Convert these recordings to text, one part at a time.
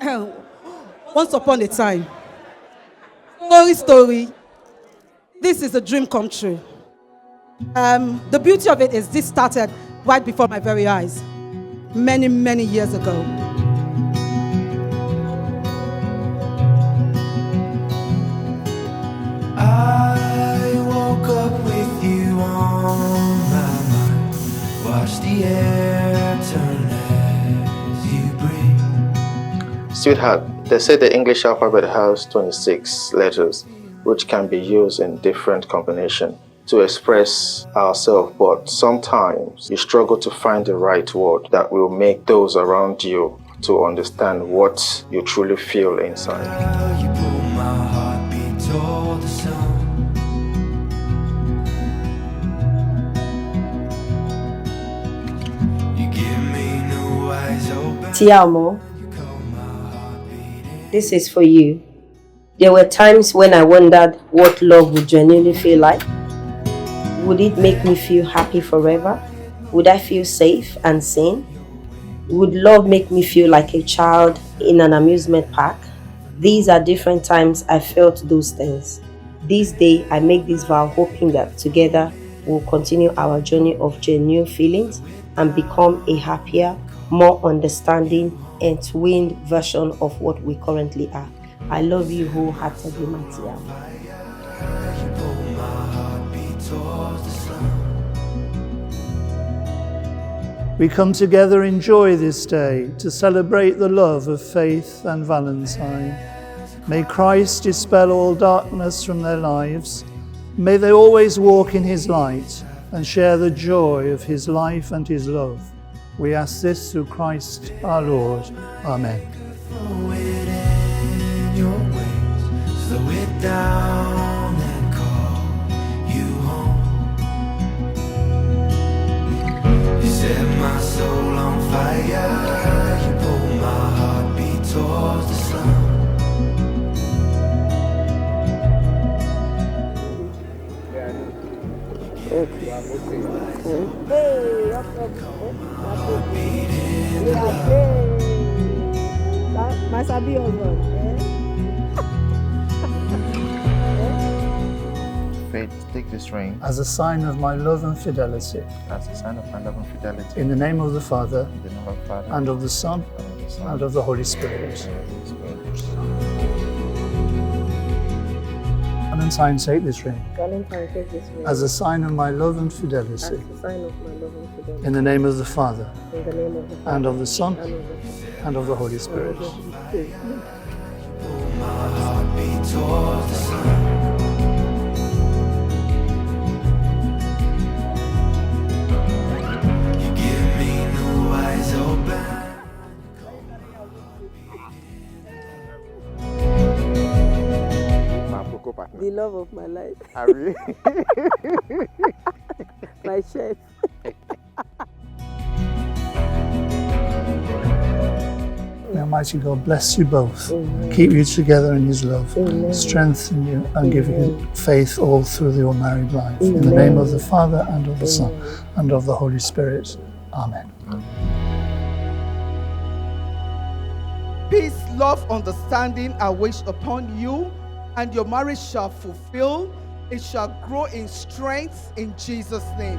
Once upon a time. Story. This is a dream come true. The beauty of it is this started right before my very eyes, many, many years ago. I woke up with you on my mind. Watch the air turn as you breathe. Sweetheart, they say the English alphabet has 26 letters, which can be used in different combinations to express ourselves, but sometimes you struggle to find the right word that will make those around you to understand what you truly feel inside. You pull my heartbeat toward the sun. You give me new eyes open. Tiwa, this is for you. There were times when I wondered what love would genuinely feel like. Would it make me feel happy forever? Would I feel safe and sane? Would love make me feel like a child in an amusement park? These are different times I felt those things. This day, I make this vow hoping that together we'll continue our journey of genuine feelings and become a happier, more understanding and twinned version of what we currently are. I love you wholeheartedly, my Tiwa. We come together in joy this day to celebrate the love of Faith and Valentine. May Christ dispel all darkness from their lives. May they always walk in his light and share the joy of his life and his love. We ask this through Christ our Lord. Amen. Slow it down and call you home. You set my soul on fire. You pull my heartbeat towards the sun. Faith, take this ring As a sign of my love and fidelity, as a sign of my love and fidelity. in the name of the Father, In the name of the Father, and of the Son, and of the Son, and of the Holy Spirit. and of the Holy Spirit. Valentine, take this ring. Valentine, take this ring. As a sign of my love and fidelity, As a sign of my love and fidelity. in the name of the Father, In the name of the Father, and of the Son, and of the Son, and of the Holy Spirit. My heartbeat towards the sun. You give me new eyes open. The love of my life, Harry. my chef. May Almighty God bless you both, Amen. keep you together in his love, Amen. strengthen you, and give you Amen. faith all through your married life. In the Amen. name of the Father, and of the Son, Amen. and of the Holy Spirit. Amen. Peace, love, understanding are wished upon you, and your marriage shall fulfill. It shall grow in strength in Jesus' name.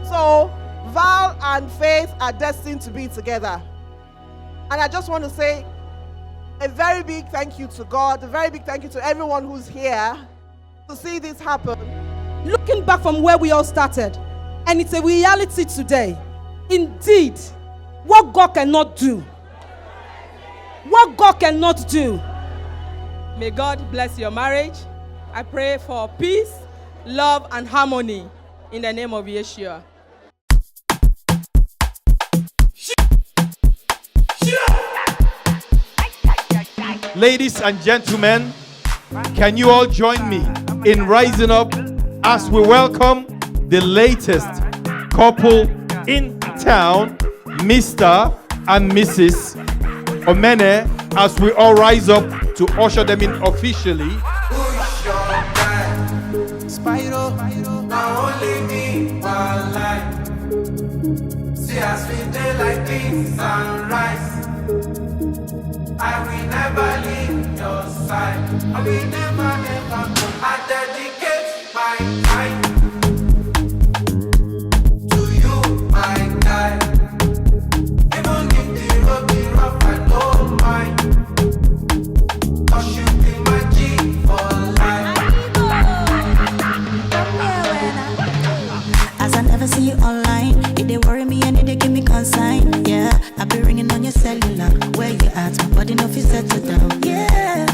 So, Val and Faith are destined to be together. And I just want to say a very big thank you to God, a very big thank you to everyone who's here to see this happen. Looking back from where we all started, and it's a reality today. Indeed, what God cannot do, what God cannot do. May God bless your marriage. I pray for peace, love, and harmony in the name of Yeshua. Ladies and gentlemen, can you all join me in rising up as we welcome the latest couple in town, Mr. and Mrs. Omene, as we all rise up to usher them in officially. Push your back. Spyro, now only me one life. See us we day like this sunrise. I will never leave your side. I will never, never go. I dedicate my time to you, my guy. Even if the road be rough, I don't mind. 'Cause you be my G for life. As I never see you online, it they worry me and it they give me consign. Yeah, I be ringing on your cellular. Where you at? My body no fit settle down. Yeah,